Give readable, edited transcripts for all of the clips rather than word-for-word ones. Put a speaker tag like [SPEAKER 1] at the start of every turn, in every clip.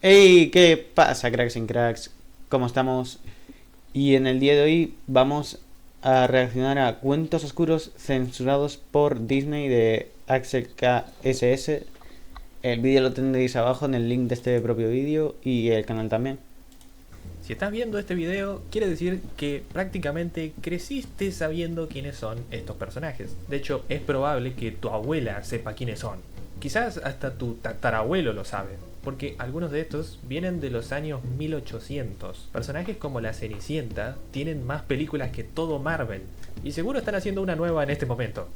[SPEAKER 1] Hey, ¿qué pasa, cracks and cracks? ¿Cómo estamos? Y en el día de hoy vamos a reaccionar a cuentos oscuros censurados por Disney de Axel KSS. El vídeo lo tendréis abajo en el link de este propio vídeo y el canal también.
[SPEAKER 2] Si estás viendo este video, quiere decir que prácticamente creciste sabiendo quiénes son estos personajes. De hecho, es probable que tu abuela sepa quiénes son. Quizás hasta tu tatarabuelo lo sabe, porque algunos de estos vienen de los años 1800. Personajes como la Cenicienta tienen más películas que todo Marvel, y seguro están haciendo una nueva en este momento.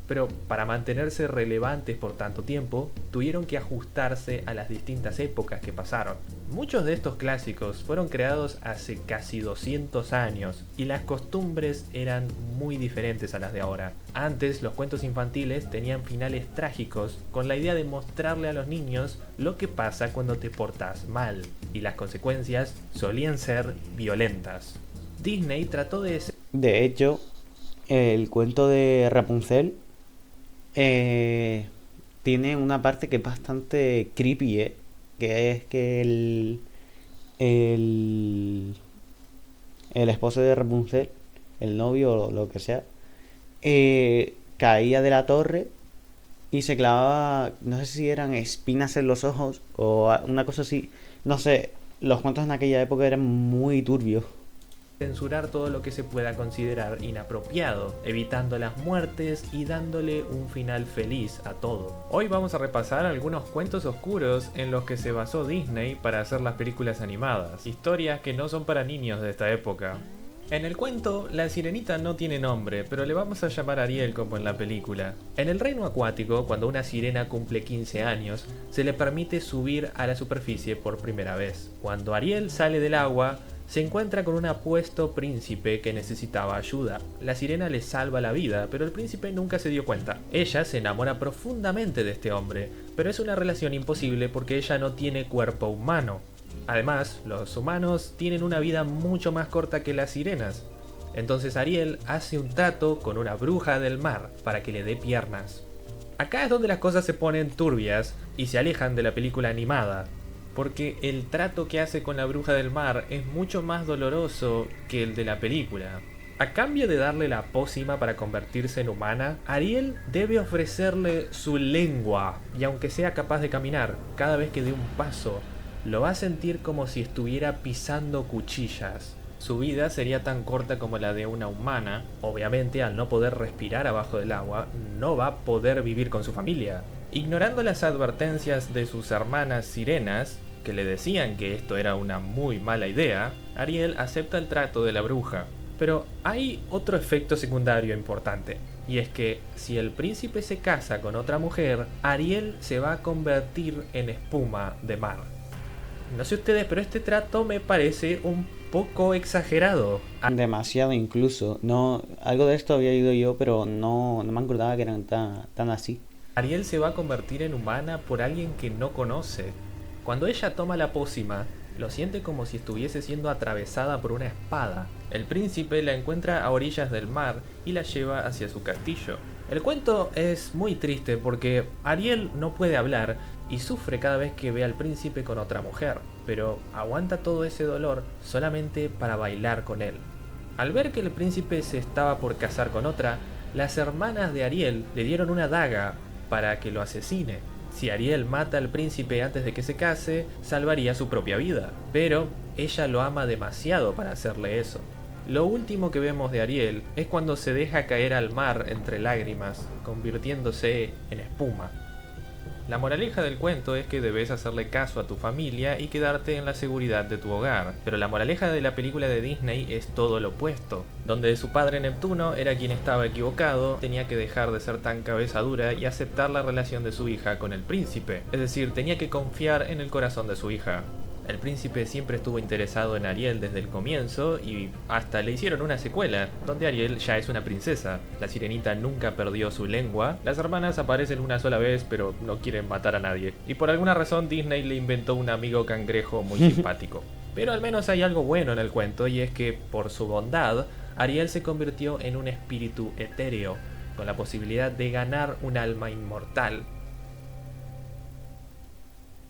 [SPEAKER 2] Pero para mantenerse relevantes por tanto tiempo, tuvieron que ajustarse a las distintas épocas que pasaron. Muchos de estos clásicos fueron creados hace casi 200 años y las costumbres eran muy diferentes a las de ahora. Antes los cuentos infantiles tenían finales trágicos con la idea de mostrarle a los niños lo que pasa cuando te portas mal, y las consecuencias solían ser violentas. Disney trató de...
[SPEAKER 1] De hecho, el cuento de Rapunzel eh, tiene una parte que es bastante creepy, que es que el, el esposo de Rapunzel, el novio o lo que sea, caía de la torre y se clavaba, no sé si eran espinas en los ojos o una cosa así. No sé, los cuentos en aquella época eran muy turbios.
[SPEAKER 2] censurar todo lo que se pueda considerar inapropiado, evitando las muertes y dándole un final feliz a todo. Hoy vamos a repasar algunos cuentos oscuros en los que se basó Disney para hacer las películas animadas, historias que no son para niños de esta época. En el cuento, la sirenita no tiene nombre, pero le vamos a llamar Ariel como en la película. En el reino acuático, cuando una sirena cumple 15 años, se le permite subir a la superficie por primera vez. Cuando Ariel sale del agua, se encuentra con un apuesto príncipe que necesitaba ayuda. La sirena le salva la vida, pero el príncipe nunca se dio cuenta. Ella se enamora profundamente de este hombre, pero es una relación imposible porque ella no tiene cuerpo humano. Además, los humanos tienen una vida mucho más corta que las sirenas. Entonces Ariel hace un trato con una bruja del mar para que le dé piernas. Acá es donde las cosas se ponen turbias y se alejan de la película animada, porque el trato que hace con la bruja del mar es mucho más doloroso que el de la película. A cambio de darle la pócima para convertirse en humana, Ariel debe ofrecerle su lengua, y aunque sea capaz de caminar, cada vez que dé un paso, lo va a sentir como si estuviera pisando cuchillas. Su vida sería tan corta como la de una humana. Obviamente, al no poder respirar abajo del agua, no va a poder vivir con su familia. Ignorando las advertencias de sus hermanas sirenas, que le decían que esto era una muy mala idea, Ariel acepta el trato de la bruja. Pero hay otro efecto secundario importante, y es que si el príncipe se casa con otra mujer, Ariel se va a convertir en espuma de mar. No sé ustedes, pero este trato me parece un poco exagerado.
[SPEAKER 1] Demasiado incluso. No, algo de esto había oído yo, pero no me acordaba que eran tan así.
[SPEAKER 2] Ariel se va a convertir en humana por alguien que no conoce. Cuando ella toma la pócima, lo siente como si estuviese siendo atravesada por una espada. El príncipe la encuentra a orillas del mar y la lleva hacia su castillo. El cuento es muy triste porque Ariel no puede hablar y sufre cada vez que ve al príncipe con otra mujer, pero aguanta todo ese dolor solamente para bailar con él. Al ver que el príncipe se estaba por casar con otra, las hermanas de Ariel le dieron una daga para que lo asesine. Si Ariel mata al príncipe antes de que se case, salvaría su propia vida, pero ella lo ama demasiado para hacerle eso. Lo último que vemos de Ariel es cuando se deja caer al mar entre lágrimas, convirtiéndose en espuma. La moraleja del cuento es que debes hacerle caso a tu familia y quedarte en la seguridad de tu hogar, pero la moraleja de la película de Disney es todo lo opuesto. Donde su padre Neptuno era quien estaba equivocado, tenía que dejar de ser tan cabeza dura y aceptar la relación de su hija con el príncipe, es decir, tenía que confiar en el corazón de su hija. El príncipe siempre estuvo interesado en Ariel desde el comienzo y hasta le hicieron una secuela, donde Ariel ya es una princesa. La sirenita nunca perdió su lengua, las hermanas aparecen una sola vez pero no quieren matar a nadie. Y por alguna razón Disney le inventó un amigo cangrejo muy simpático. Pero al menos hay algo bueno en el cuento y es que, por su bondad, Ariel se convirtió en un espíritu etéreo, con la posibilidad de ganar un alma inmortal.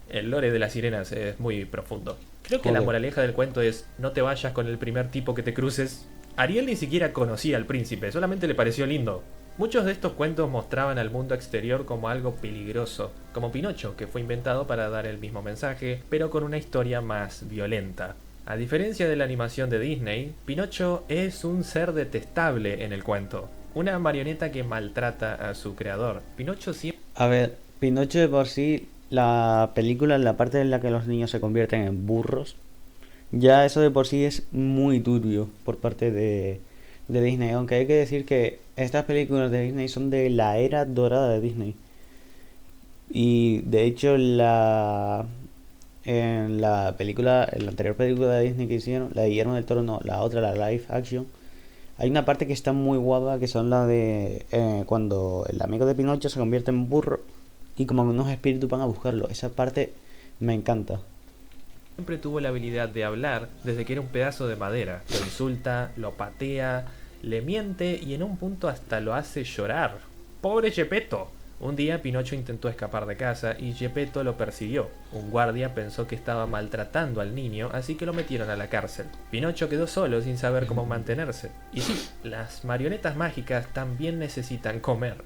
[SPEAKER 2] El lore de las sirenas es muy profundo. Creo que la
[SPEAKER 1] Joder.
[SPEAKER 2] moraleja del cuento es: no te vayas con el primer tipo que te cruces. Ariel ni siquiera conocía al príncipe, solamente le pareció lindo. Muchos de estos cuentos mostraban al mundo exterior como algo peligroso, como Pinocho, que fue inventado para dar el mismo mensaje, pero con una historia más violenta. A diferencia de la animación de Disney, Pinocho es un ser detestable en el cuento, una marioneta que maltrata a su creador. Pinocho siempre...
[SPEAKER 1] A ver, Pinocho de por sí, la película, en la parte en la que los niños se convierten en burros, ya eso de por sí es muy turbio por parte de Disney. Aunque hay que decir que estas películas de Disney son de la era dorada de Disney. Y de hecho en la anterior película de Disney que hicieron, la de Guillermo del Toro, no, la otra, la live action, hay una parte que está muy guapa, que son la de cuando el amigo de Pinocho se convierte en burro y como que unos espíritus van a buscarlo. Esa parte me encanta.
[SPEAKER 2] tuvo la habilidad de hablar desde que era un pedazo de madera. Lo insulta, lo patea, le miente y en un punto hasta lo hace llorar. ¡Pobre Gepetto! Un día Pinocho intentó escapar de casa y Gepetto lo persiguió. Un guardia pensó que estaba maltratando al niño, así que lo metieron a la cárcel. Pinocho quedó solo sin saber cómo mantenerse. Y sí, las marionetas mágicas también necesitan comer.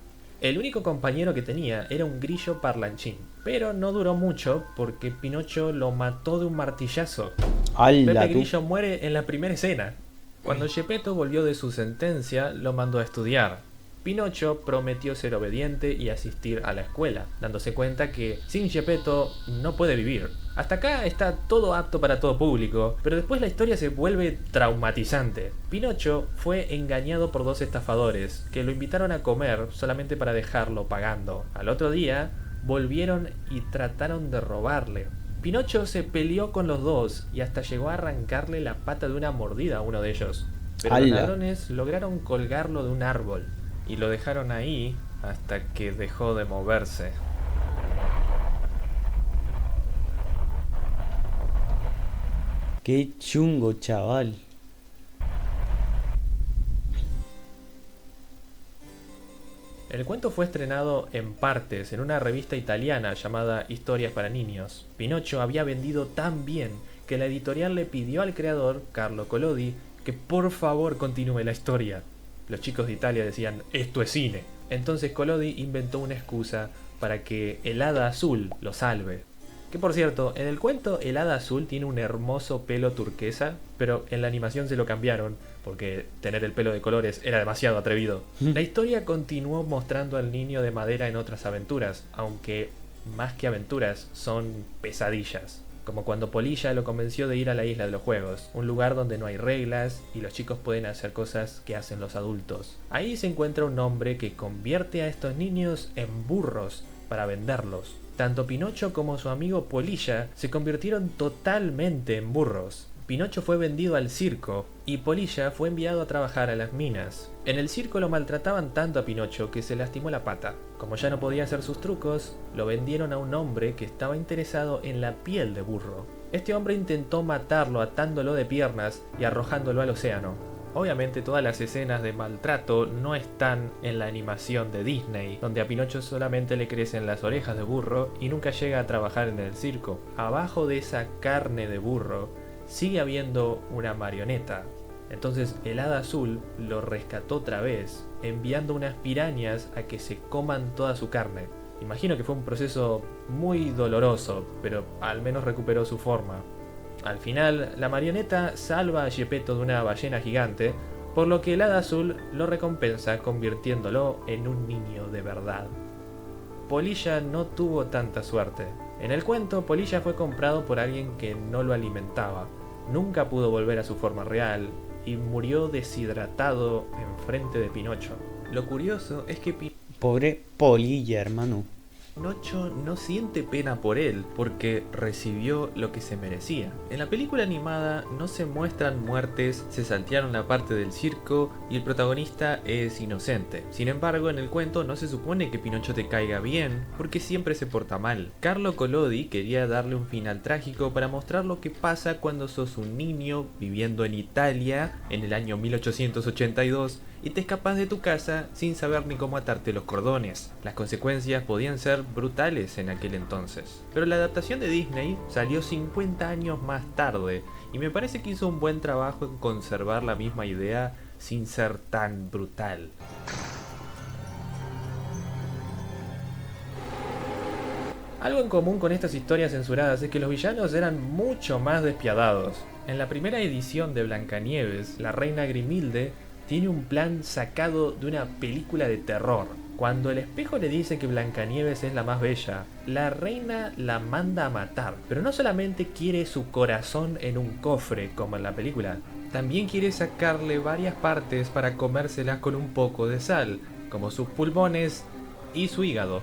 [SPEAKER 2] El único compañero que tenía era un grillo parlanchín, pero no duró mucho porque Pinocho lo mató de un martillazo.
[SPEAKER 1] ¡Hala
[SPEAKER 2] Pepe
[SPEAKER 1] tú!
[SPEAKER 2] Grillo muere en la primera escena. Cuando Gepetto volvió de su sentencia, lo mandó a estudiar. Pinocho prometió ser obediente y asistir a la escuela, dándose cuenta que sin Gepetto no puede vivir. Hasta acá está todo apto para todo público, pero después la historia se vuelve traumatizante. Pinocho fue engañado por dos estafadores, que lo invitaron a comer solamente para dejarlo pagando. Al otro día, volvieron y trataron de robarle. Pinocho se peleó con los dos y hasta llegó a arrancarle la pata de una mordida a uno de ellos. Pero los
[SPEAKER 1] ¡Hala!
[SPEAKER 2] ladrones lograron colgarlo de un árbol y lo dejaron ahí hasta que dejó de moverse.
[SPEAKER 1] ¡Qué chungo, chaval!
[SPEAKER 2] El cuento fue estrenado en partes en una revista italiana llamada Historias para Niños. Pinocho había vendido tan bien que la editorial le pidió al creador, Carlo Collodi, que por favor continúe la historia. Los chicos de Italia decían: esto es cine. Entonces Collodi inventó una excusa para que el hada azul lo salve. Que por cierto, en el cuento el hada azul tiene un hermoso pelo turquesa, pero en la animación se lo cambiaron porque tener el pelo de colores era demasiado atrevido. La historia continuó mostrando al niño de madera en otras aventuras, aunque más que aventuras son pesadillas. Como cuando Polilla lo convenció de ir a la isla de los juegos, un lugar donde no hay reglas y los chicos pueden hacer cosas que hacen los adultos. Ahí se encuentra un hombre que convierte a estos niños en burros para venderlos. Tanto Pinocho como su amigo Polilla se convirtieron totalmente en burros. Pinocho fue vendido al circo y Polilla fue enviado a trabajar a las minas. En el circo lo maltrataban tanto a Pinocho que se lastimó la pata. Como ya no podía hacer sus trucos, lo vendieron a un hombre que estaba interesado en la piel de burro. Este hombre intentó matarlo atándolo de piernas y arrojándolo al océano. Obviamente todas las escenas de maltrato no están en la animación de Disney, donde a Pinocho solamente le crecen las orejas de burro y nunca llega a trabajar en el circo. Abajo de esa carne de burro sigue habiendo una marioneta. Entonces el hada azul lo rescató otra vez, enviando unas pirañas a que se coman toda su carne. Imagino que fue un proceso muy doloroso, pero al menos recuperó su forma. Al final, la marioneta salva a Gepetto de una ballena gigante, por lo que el hada azul lo recompensa convirtiéndolo en un niño de verdad. Polilla no tuvo tanta suerte. En el cuento, Polilla fue comprado por alguien que no lo alimentaba. Nunca pudo volver a su forma real y murió deshidratado enfrente de Pinocho. Lo curioso es que
[SPEAKER 1] Pobre Polilla, hermano.
[SPEAKER 2] Pinocho no siente pena por él porque recibió lo que se merecía. En la película animada no se muestran muertes, se saltearon la parte del circo y el protagonista es inocente. Sin embargo, en el cuento no se supone que Pinocho te caiga bien porque siempre se porta mal. Carlo Collodi quería darle un final trágico para mostrar lo que pasa cuando sos un niño viviendo en Italia en el año 1882 y te escapas de tu casa sin saber ni cómo atarte los cordones. Las consecuencias podían ser brutales en aquel entonces. Pero la adaptación de Disney salió 50 años más tarde y me parece que hizo un buen trabajo en conservar la misma idea sin ser tan brutal. Algo en común con estas historias censuradas es que los villanos eran mucho más despiadados. En la primera edición de Blancanieves, la reina Grimilde tiene un plan sacado de una película de terror. Cuando el espejo le dice que Blancanieves es la más bella, la reina la manda a matar. Pero no solamente quiere su corazón en un cofre, como en la película, también quiere sacarle varias partes para comérselas con un poco de sal, como sus pulmones y su hígado.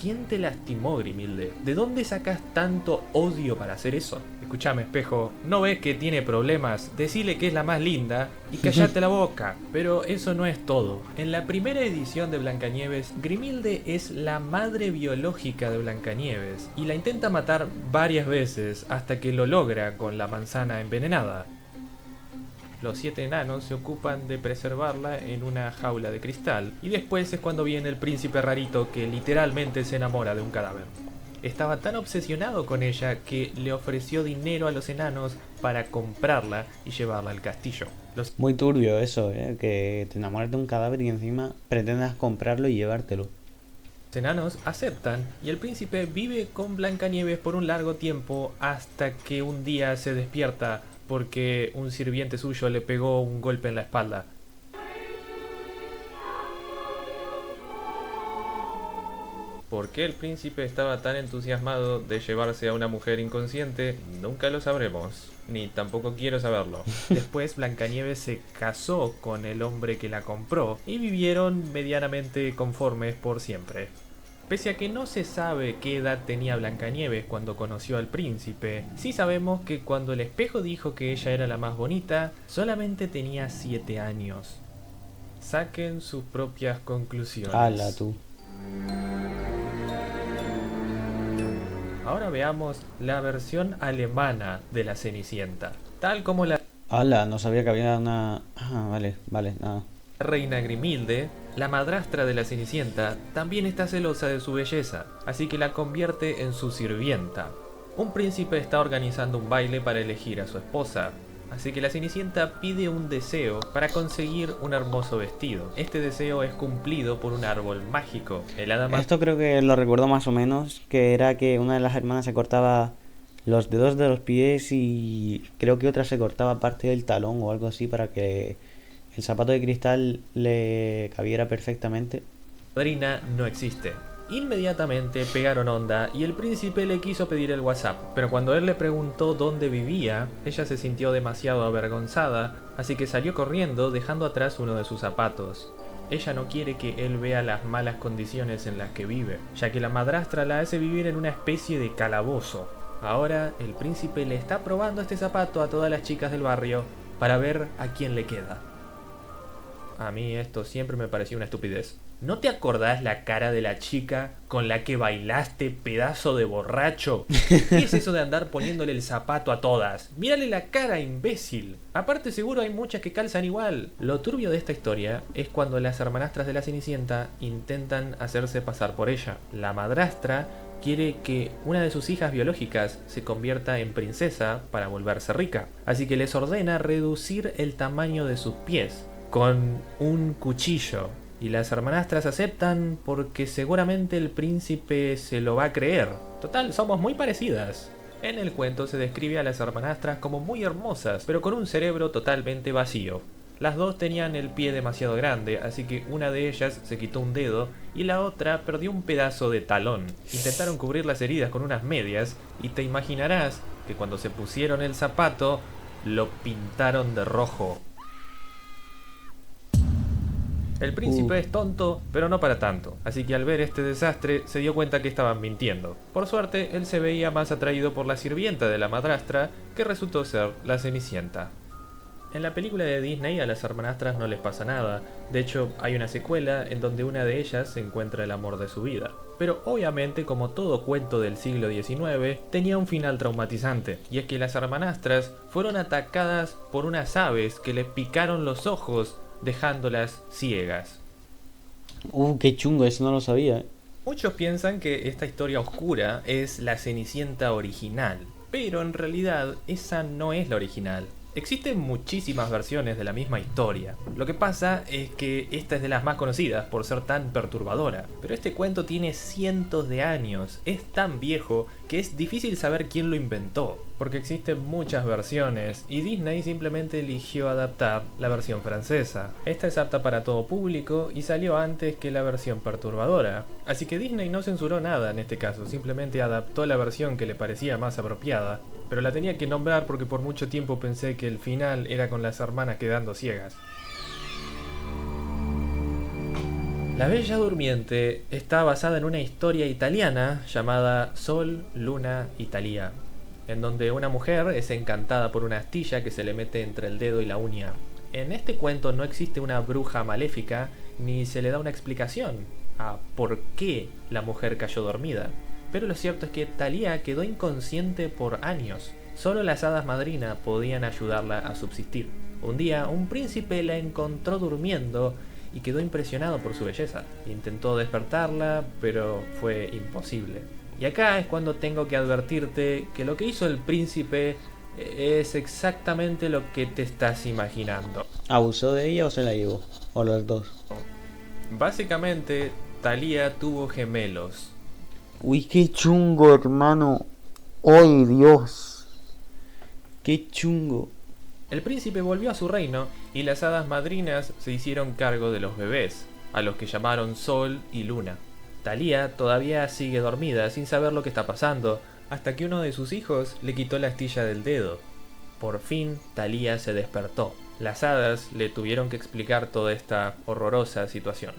[SPEAKER 2] ¿Quién te lastimó, Grimilde? ¿De dónde sacas tanto odio para hacer eso? Escuchame, espejo, ¿no ves que tiene problemas? Decile que es la más linda y callate la boca. Pero eso no es todo. En la primera edición de Blancanieves, Grimilde es la madre biológica de Blancanieves y la intenta matar varias veces hasta que lo logra con la manzana envenenada. Los 7 enanos se ocupan de preservarla en una jaula de cristal, y después es cuando viene el príncipe rarito que literalmente se enamora de un cadáver. Estaba tan obsesionado con ella que le ofreció dinero a los enanos para comprarla y llevarla al castillo. Los
[SPEAKER 1] Muy turbio eso, que te enamoras de un cadáver y encima pretendas comprarlo y llevártelo.
[SPEAKER 2] enanos aceptan y el príncipe vive con Blancanieves por un largo tiempo hasta que un día se despierta porque un sirviente suyo le pegó un golpe en la espalda. ¿Por qué el príncipe estaba tan entusiasmado de llevarse a una mujer inconsciente? Nunca lo sabremos, ni tampoco quiero saberlo. Después Blancanieves se casó con el hombre que la compró y vivieron medianamente conformes por siempre. Pese a que no se sabe qué edad tenía Blancanieves cuando conoció al príncipe, sí sabemos que cuando el espejo dijo que ella era la más bonita, solamente tenía 7 años. Saquen sus propias conclusiones.
[SPEAKER 1] ¡Hala tú!
[SPEAKER 2] Ahora veamos la versión alemana de la Cenicienta. Tal como la
[SPEAKER 1] ¡Hala! No sabía que había una... Ah, vale, nada.
[SPEAKER 2] reina Grimilde, la madrastra de la Cenicienta, también está celosa de su belleza, así que la convierte en su sirvienta. Un príncipe está organizando un baile para elegir a su esposa, así que la Cenicienta pide un deseo para conseguir un hermoso vestido. Este deseo es cumplido por un árbol mágico. El hada más
[SPEAKER 1] Esto creo que lo recuerdo más o menos, que era que una de las hermanas se cortaba los dedos de los pies y creo que otra se cortaba parte del talón o algo así para que el zapato de cristal le cabiera perfectamente.
[SPEAKER 2] madrina no existe. Inmediatamente pegaron onda y el príncipe le quiso pedir el WhatsApp, pero cuando él le preguntó dónde vivía, ella se sintió demasiado avergonzada, así que salió corriendo dejando atrás uno de sus zapatos. Ella no quiere que él vea las malas condiciones en las que vive, ya que la madrastra la hace vivir en una especie de calabozo. Ahora el príncipe le está probando este zapato a todas las chicas del barrio para ver a quién le queda. A mí esto siempre me pareció una estupidez. ¿No te acordás la cara de la chica con la que bailaste, pedazo de borracho? ¿Qué es eso de andar poniéndole el zapato a todas? Mírale la cara, imbécil. Aparte seguro hay muchas que calzan igual. Lo turbio de esta historia es cuando las hermanastras de la Cenicienta intentan hacerse pasar por ella. La madrastra quiere que una de sus hijas biológicas se convierta en princesa para volverse rica. Así que les ordena reducir el tamaño de sus pies con un cuchillo. Y las hermanastras aceptan porque seguramente el príncipe se lo va a creer. Total, somos muy parecidas. En el cuento se describe a las hermanastras como muy hermosas, pero con un cerebro totalmente vacío. Las dos tenían el pie demasiado grande, así que una de ellas se quitó un dedo y la otra perdió un pedazo de talón. Intentaron cubrir las heridas con unas medias y te imaginarás que cuando se pusieron el zapato lo pintaron de rojo. El príncipe es tonto, pero no para tanto, así que al ver este desastre se dio cuenta que estaban mintiendo. Por suerte, él se veía más atraído por la sirvienta de la madrastra, que resultó ser la Cenicienta. En la película de Disney a las hermanastras no les pasa nada, de hecho hay una secuela en donde una de ellas se encuentra el amor de su vida. Pero obviamente, como todo cuento del siglo XIX, tenía un final traumatizante, y es que las hermanastras fueron atacadas por unas aves que les picaron los ojos dejándolas ciegas.
[SPEAKER 1] Qué chungo, eso no lo sabía.
[SPEAKER 2] Muchos piensan que esta historia oscura es la Cenicienta original, pero en realidad esa no es la original. Existen muchísimas versiones de la misma historia. Lo que pasa es que esta es de las más conocidas por ser tan perturbadora. Pero este cuento tiene cientos de años, es tan viejo que es difícil saber quién lo inventó, porque existen muchas versiones y Disney simplemente eligió adaptar la versión francesa. Esta es apta para todo público y salió antes que la versión perturbadora. Así que Disney no censuró nada en este caso, simplemente adaptó la versión que le parecía más apropiada. Pero la tenía que nombrar porque por mucho tiempo pensé que el final era con las hermanas quedando ciegas. La Bella Durmiente está basada en una historia italiana llamada Sol, Luna y Thalía, en donde una mujer es encantada por una astilla que se le mete entre el dedo y la uña. En este cuento no existe una bruja maléfica ni se le da una explicación a por qué la mujer cayó dormida. Pero lo cierto es que Thalía quedó inconsciente por años. Solo las hadas madrinas podían ayudarla a subsistir. Un día, un príncipe la encontró durmiendo y quedó impresionado por su belleza. Intentó despertarla, pero fue imposible. Y acá es cuando tengo que advertirte que lo que hizo el príncipe es exactamente lo que te estás imaginando.
[SPEAKER 1] ¿Abusó de ella o se la llevó? O los dos.
[SPEAKER 2] Básicamente, Thalía tuvo gemelos.
[SPEAKER 1] Uy, qué chungo, hermano. ¡Ay, Dios! ¡Qué chungo!
[SPEAKER 2] El príncipe volvió a su reino y las hadas madrinas se hicieron cargo de los bebés, a los que llamaron Sol y Luna. Thalía todavía sigue dormida sin saber lo que está pasando, hasta que uno de sus hijos le quitó la astilla del dedo. Por fin, Thalía se despertó. Las hadas le tuvieron que explicar toda esta horrorosa situación.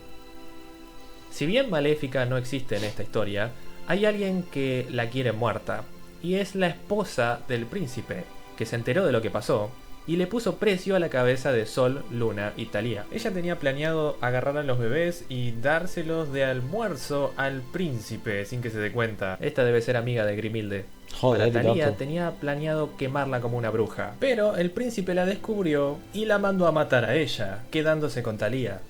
[SPEAKER 2] Si bien Maléfica no existe en esta historia, hay alguien que la quiere muerta, y es la esposa del príncipe, que se enteró de lo que pasó y le puso precio a la cabeza de Sol, Luna y Thalía. Ella tenía planeado agarrar a los bebés y dárselos de almuerzo al príncipe sin que se dé cuenta. Esta debe ser amiga de Grimilde.
[SPEAKER 1] Joder,
[SPEAKER 2] Para Thalía
[SPEAKER 1] loco.
[SPEAKER 2] tenía planeado quemarla como una bruja, pero el príncipe la descubrió y la mandó a matar a ella, quedándose con Thalía.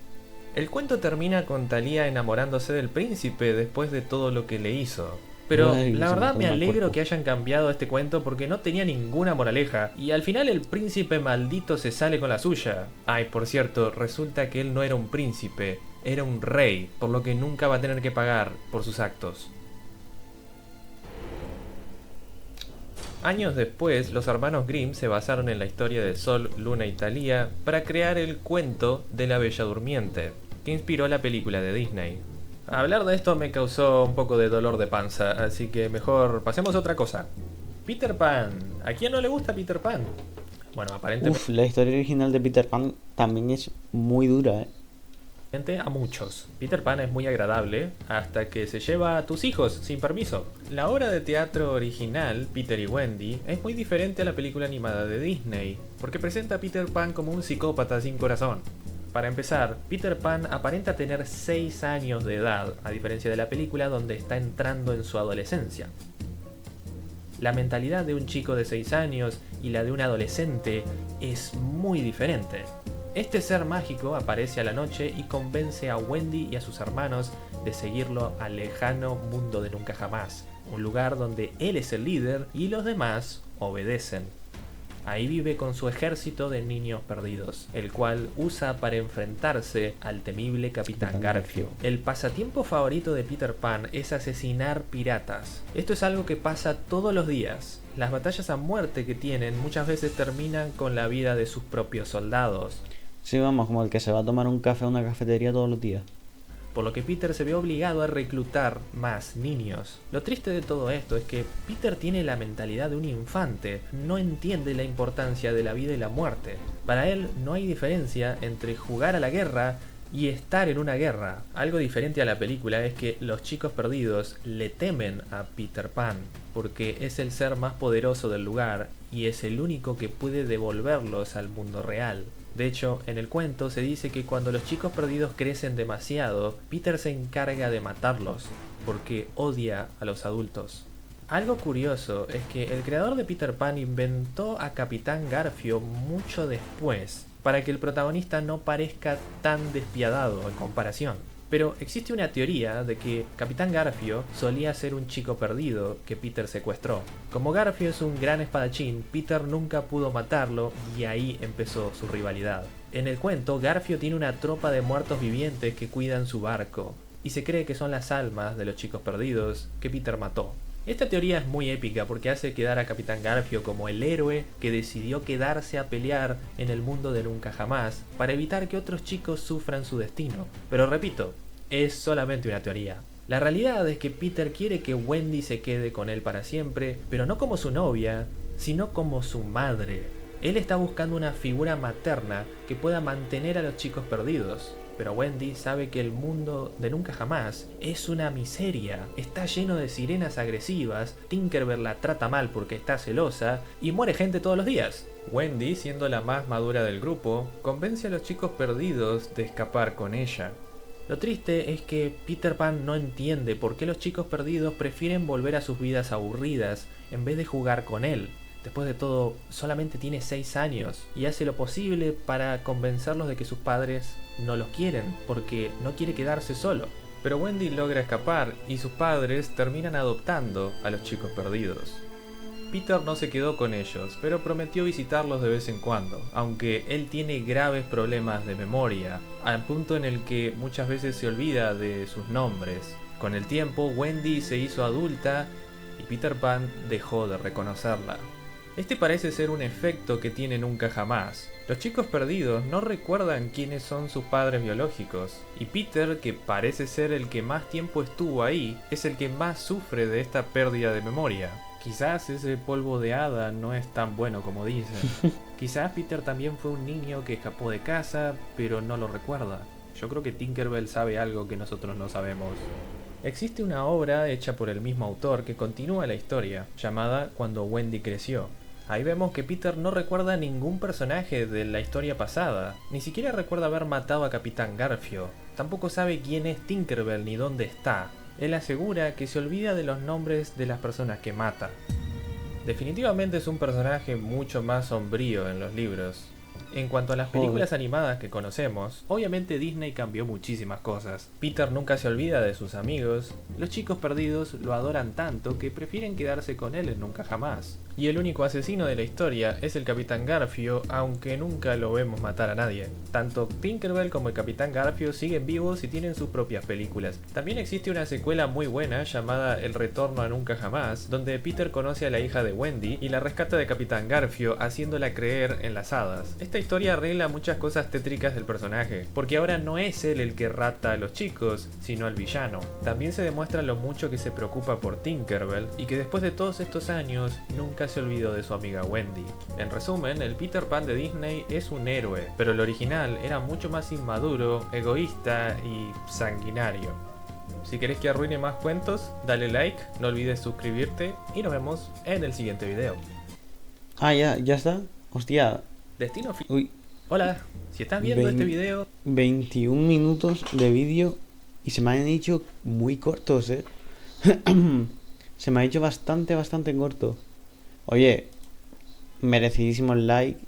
[SPEAKER 2] El cuento termina con Thalía enamorándose del príncipe después de todo lo que le hizo. Pero
[SPEAKER 1] Ay,
[SPEAKER 2] la
[SPEAKER 1] se me
[SPEAKER 2] verdad me
[SPEAKER 1] forma el
[SPEAKER 2] alegro
[SPEAKER 1] cuerpo.
[SPEAKER 2] que hayan cambiado este cuento porque no tenía ninguna moraleja. Y al final el príncipe maldito se sale con la suya. Ay, por cierto, resulta que él no era un príncipe, era un rey, por lo que nunca va a tener que pagar por sus actos. Años después, los hermanos Grimm se basaron en la historia de Sol, Luna y Thalía para crear el cuento de la Bella Durmiente, que inspiró la película de Disney. Hablar de esto me causó un poco de dolor de panza, así que mejor pasemos a otra cosa. Peter Pan. ¿A quién no le gusta Peter Pan? Bueno, aparentemente
[SPEAKER 1] Uf, la historia original de Peter Pan también es muy dura,
[SPEAKER 2] a muchos. Peter Pan es muy agradable hasta que se lleva a tus hijos sin permiso. La obra de teatro original, Peter y Wendy, es muy diferente a la película animada de Disney, porque presenta a Peter Pan como un psicópata sin corazón. Para empezar, Peter Pan aparenta tener 6 años de edad, a diferencia de la película donde está entrando en su adolescencia. La mentalidad de un chico de 6 años y la de un adolescente es muy diferente. Este ser mágico aparece a la noche y convence a Wendy y a sus hermanos de seguirlo al lejano mundo de nunca jamás, un lugar donde él es el líder y los demás obedecen. Ahí vive con su ejército de niños perdidos, el cual usa para enfrentarse al temible Capitán Garfio. El pasatiempo favorito de Peter Pan es asesinar piratas. Esto es algo que pasa todos los días. Las batallas a muerte que tienen muchas veces terminan con la vida de sus propios soldados.
[SPEAKER 1] Sí, vamos, como el que se va a tomar un café a una cafetería todos los días.
[SPEAKER 2] Por lo que Peter se ve obligado a reclutar más niños. Lo triste de todo esto es que Peter tiene la mentalidad de un infante, no entiende la importancia de la vida y la muerte. Para él no hay diferencia entre jugar a la guerra y estar en una guerra. Algo diferente a la película es que los chicos perdidos le temen a Peter Pan, porque es el ser más poderoso del lugar y es el único que puede devolverlos al mundo real. De hecho, en el cuento se dice que cuando los chicos perdidos crecen demasiado, Peter se encarga de matarlos, porque odia a los adultos. Algo curioso es que el creador de Peter Pan inventó a Capitán Garfio mucho después, para que el protagonista no parezca tan despiadado en comparación. Pero existe una teoría de que Capitán Garfio solía ser un chico perdido que Peter secuestró. Como Garfio es un gran espadachín, Peter nunca pudo matarlo y ahí empezó su rivalidad. En el cuento, Garfio tiene una tropa de muertos vivientes que cuidan su barco, y se cree que son las almas de los chicos perdidos que Peter mató. Esta teoría es muy épica porque hace quedar a Capitán Garfio como el héroe que decidió quedarse a pelear en el mundo de nunca jamás para evitar que otros chicos sufran su destino. Pero repito, es solamente una teoría. La realidad es que Peter quiere que Wendy se quede con él para siempre, pero no como su novia, sino como su madre. Él está buscando una figura materna que pueda mantener a los chicos perdidos. Pero Wendy sabe que el mundo de nunca jamás es una miseria, está lleno de sirenas agresivas, Tinkerbell la trata mal porque está celosa y muere gente todos los días. Wendy, siendo la más madura del grupo, convence a los chicos perdidos de escapar con ella. Lo triste es que Peter Pan no entiende por qué los chicos perdidos prefieren volver a sus vidas aburridas en vez de jugar con él. Después de todo, solamente tiene 6 años y hace lo posible para convencerlos de que sus padres no los quieren, porque no quiere quedarse solo. Pero Wendy logra escapar y sus padres terminan adoptando a los chicos perdidos. Peter no se quedó con ellos, pero prometió visitarlos de vez en cuando, aunque él tiene graves problemas de memoria, al punto en el que muchas veces se olvida de sus nombres. Con el tiempo, Wendy se hizo adulta y Peter Pan dejó de reconocerla. Este parece ser un efecto que tiene nunca jamás. Los chicos perdidos no recuerdan quiénes son sus padres biológicos, y Peter, que parece ser el que más tiempo estuvo ahí, es el que más sufre de esta pérdida de memoria. Quizás ese polvo de hada no es tan bueno como dicen. Quizás Peter también fue un niño que escapó de casa, pero no lo recuerda. Yo creo que Tinkerbell sabe algo que nosotros no sabemos. Existe una obra hecha por el mismo autor que continúa la historia, llamada Cuando Wendy creció. Ahí vemos que Peter no recuerda ningún personaje de la historia pasada, ni siquiera recuerda haber matado a Capitán Garfio, tampoco sabe quién es Tinkerbell ni dónde está. Él asegura que se olvida de los nombres de las personas que mata. Definitivamente es un personaje mucho más sombrío en los libros. En cuanto a las películas animadas que conocemos, obviamente Disney cambió muchísimas cosas. Peter nunca se olvida de sus amigos, los chicos perdidos lo adoran tanto que prefieren quedarse con él en nunca jamás. Y el único asesino de la historia es el Capitán Garfio, aunque nunca lo vemos matar a nadie. Tanto Tinkerbell como el Capitán Garfio siguen vivos y tienen sus propias películas. También existe una secuela muy buena llamada El Retorno a Nunca Jamás, donde Peter conoce a la hija de Wendy y la rescata de Capitán Garfio, haciéndola creer en las hadas. Esta historia arregla muchas cosas tétricas del personaje, porque ahora no es él el que rata a los chicos, sino el villano. También se demuestra lo mucho que se preocupa por Tinkerbell y que después de todos estos años nunca se olvidó de su amiga Wendy. En resumen, el Peter Pan de Disney es un héroe, pero el original era mucho más inmaduro, egoísta y sanguinario. Si querés que arruine más cuentos, dale like, no olvides suscribirte y nos vemos en el siguiente video.
[SPEAKER 1] Ah, ya está. Hostia.
[SPEAKER 2] Destino final.
[SPEAKER 1] Uy.
[SPEAKER 2] Hola, si estás viendo este video...
[SPEAKER 1] 21 minutos de vídeo y se me han hecho muy cortos, Se me ha hecho bastante corto. Oye, merecidísimo el like.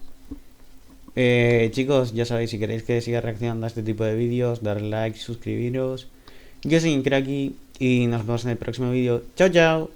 [SPEAKER 1] Chicos, ya sabéis, si queréis que siga reaccionando a este tipo de vídeos, darle like, suscribiros. Yo soy Cracky y nos vemos en el próximo vídeo. Chao, chao.